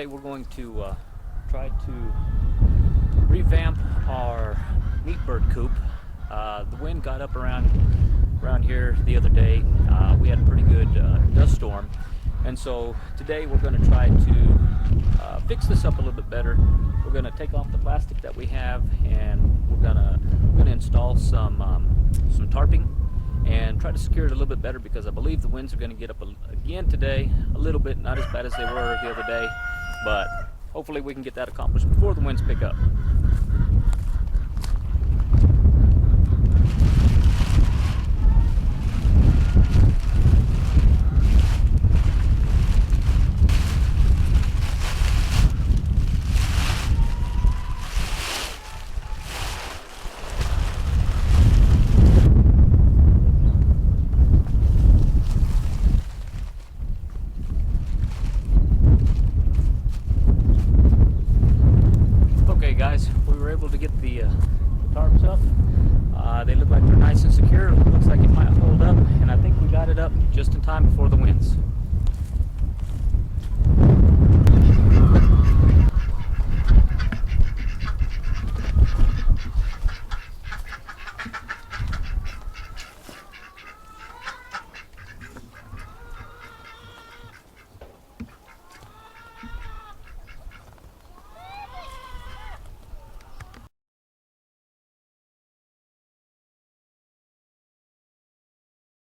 today we're going to try to revamp our meat bird coop. The wind got up around here the other day. We had a pretty good dust storm, and so today we're going to try to fix this up a little bit better. We're going to take off the plastic that we have, and we're going to install some tarping and try to secure it a little bit better, because I believe the winds are going to get up again today a little bit, not as bad as they were the other day, but hopefully we can get that accomplished before the winds pick up. Okay guys, we were able to get the tarps up. They look like they're nice and secure. Looks like it might hold up, and I think we got it up just in time before the winds.